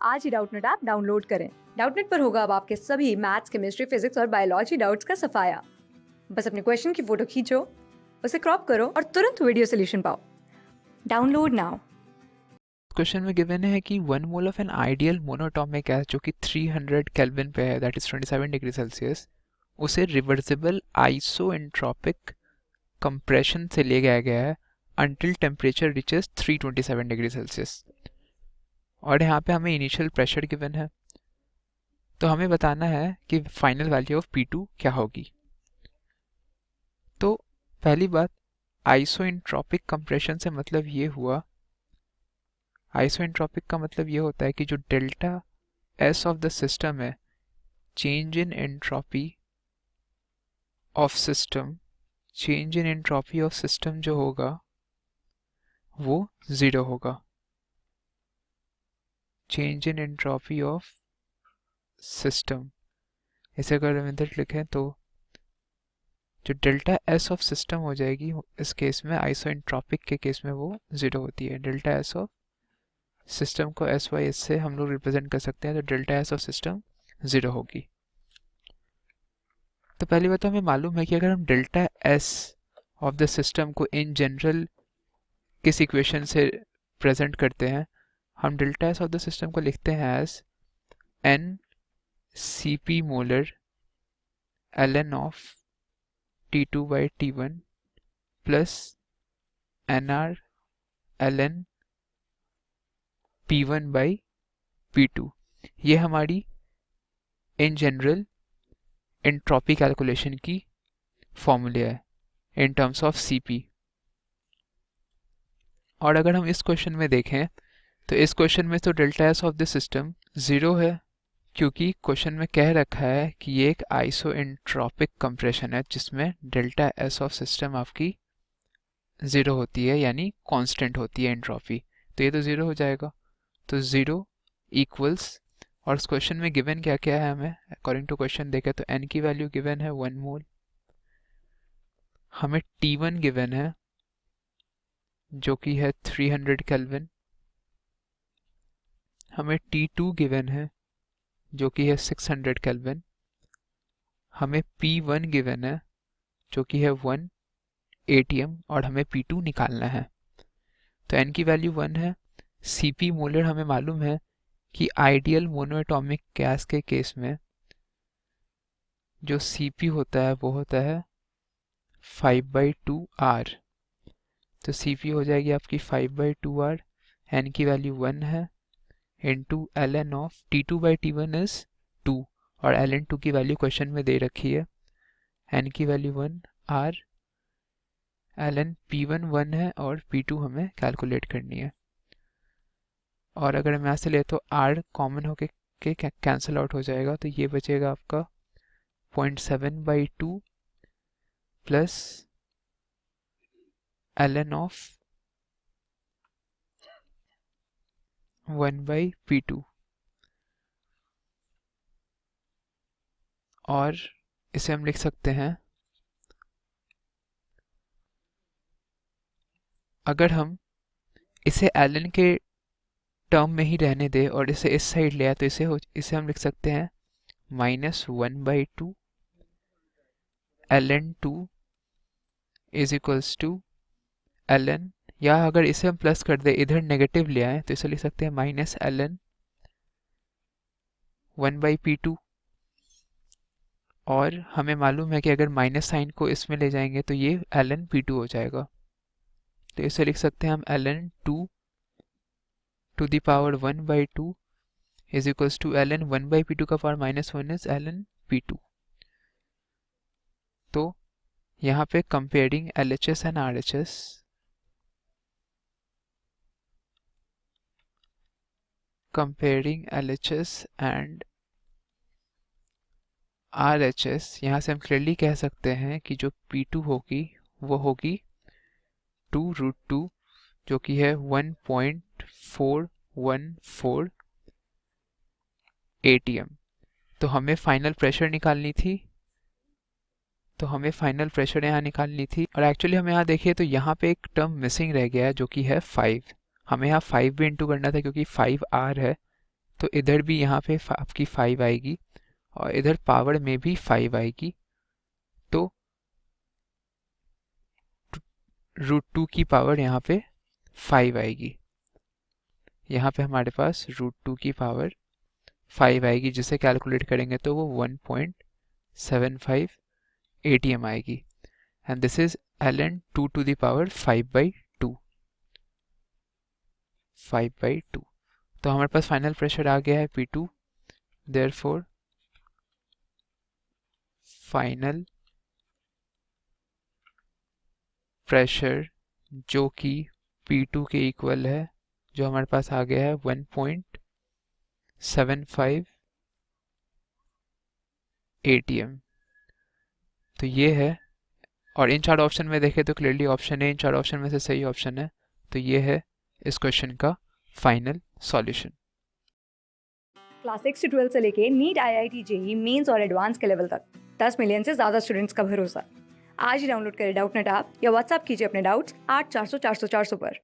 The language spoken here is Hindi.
आज ही डाउटनेट ऐप डाउनलोड करें। डाउटनेट पर होगा अब आपके सभी मैथ्स, केमिस्ट्री, फिजिक्स और बायोलॉजी डाउट्स का सफाया। बस अपने क्वेश्चन की फोटो खींचो, उसे क्रॉप करो और तुरंत वीडियो सोल्यूशन पाओ। Download now. क्वेश्चन में गिवन है कि 1 mole of an ideal monatomic gas जो कि 300 केल्विन पे है, दैट इज 27 डिग्री सेल्सियस, उसे रिवर्सिबल आइसोएंट्रोपिक कंप्रेशन से ले गया गया है until temperature reaches 327 degree Celsius. और यहाँ पे हमें इनिशियल प्रेशर गिवन है, तो हमें बताना है कि फाइनल वैल्यू ऑफ P2 क्या होगी। तो पहली बात, आइसोएंट्रोपिक कंप्रेशन से मतलब ये हुआ, आइसोएंट्रोपिक का मतलब ये होता है कि जो delta S of the system है, change in entropy of system, change in entropy of system जो होगा वो 0 होगा। Change in entropy of system, इसे अगर हम इधर लिखें तो जो डेल्टा एस ऑफ सिस्टम हो जाएगी, इस केस में आइसोएंट्रोपिक के केस में वो 0 होती है। डेल्टा एस ऑफ सिस्टम को एस वाई एस से हम लोग रिप्रेजेंट कर सकते हैं, तो डेल्टा एस ऑफ सिस्टम 0 होगी। तो पहली बात तो हमें मालूम है कि अगर हम delta S of the system को इन जनरल किस इक्वेशन से प्रेजेंट करते हैं, हम delta S of the system को लिखते हैं as N C P molar ln of T2 by T1 plus nr ln P1 by P2। ये हमारी इन जनरल एंट्रोपी कैलकुलेशन की फॉर्मूले है इन टर्म्स ऑफ Cp। और अगर हम इस क्वेश्चन में देखें तो इस क्वेश्चन में तो delta S of the system 0 है, क्योंकि क्वेश्चन में कह रखा है कि ये एक आइसोएंट्रोपिक कंप्रेशन है जिसमें डेल्टा एस ऑफ सिस्टम आपकी 0 होती है, यानी कांस्टेंट होती है एंट्रोपी। तो ये तो 0 हो जाएगा, तो 0 इक्वल्स, और इस क्वेश्चन में गिवन क्या क्या है, हमें अकॉर्डिंग टू क्वेश्चन देखें तो n की वैल्यू गिवन है 1 मोल, हमें T1 गिवन है जो कि है 300 केल्विन, हमें T2 गिवन है जो कि है 600 केल्विन, हमें P1 गिवन है जो कि है 1 atm, और हमें P2 निकालना है। तो n की वैल्यू 1 है। Cp मोलर हमें मालूम है कि आइडियल मोनोएटॉमिक गैस के केस में जो Cp होता है वो होता है 5/2r, तो Cp हो जाएगी आपकी 5/2r, n की वैल्यू 1 है, into ln of T2 by T1 is 2, और ln 2 की वैल्यू क्वेश्चन में दे रखी है, n की वैल्यू 1, r ln P1 1 है और P2 हमें कैलकुलेट करनी है। और अगर हम यहाँ से ले तो r कॉमन होके कैंसिल आउट हो जाएगा, तो ये बचेगा आपका 0.7/2 प्लस ln ऑफ 1/P2, और इसे हम लिख सकते हैं, अगर हम इसे ln के टर्म में ही रहने दे और इसे इस साइड ले आए तो इसे हम लिख सकते हैं -1/2 ln 2 is equals to ln, या अगर इसे हम प्लस कर दे, इधर नेगेटिव ले आए तो इसे लिख सकते हैं -ln 1/P2, और हमें मालूम है कि अगर माइनस साइन को इसमें ले जाएंगे तो ये ln P2 हो जाएगा, तो इसे लिख सकते हैं हम ln 2 to the power 1/2 is equals to ln 1/P2 का पावर -1 इज ln P2। तो यहाँ पे comparing LHS and RHS, comparing LHS and RHS, यहाँ से हम क्लियरली कह सकते हैं कि जो P2 होगी वो होगी 2√2, जो कि है 1.414 atm। तो हमें फाइनल प्रेशर निकालनी थी, और एक्चुअली हम यहाँ देखिए तो यहाँ पे एक टर्म मिसिंग रह गया है जो कि है 5, हमें यहाँ 5 भी इंटू करना था क्योंकि 5r है, तो इधर भी यहाँ पे आपकी 5 आएगी और इधर पावर में भी 5 आएगी, तो √2 की पावर यहाँ पे 5 आएगी। यहाँ पे हमारे पास √2 की पावर 5 आएगी, जिसे कैलकुलेट करेंगे तो वो 1.75 ATM आएगी। And this is ln 2 to the power 5/2। तो हमारे पास फाइनल प्रेशर आ गया है P2। देयरफॉर फाइनल प्रेशर जो कि P2 के इक्वल है, जो हमारे पास आ गया है 1.75 ATM। तो ये है, और इन 4 ऑप्शन में देखें तो clearly option A in 4 option में से सही ऑप्शन है। तो ये है इस क्वेश्चन का फाइनल सॉल्यूशन। क्लास 6 से 12 से लेके नीट, IIT, जेई मेंस और एडवांस के लेवल तक 10 मिलियन से ज़्यादा स्टूडेंट्स का भरोसा। आज ही डाउनलोड करें डाउटनेट ऐप या व्हाट्सएप कीजिए अपने डाउट्स 8400 400 400 पर।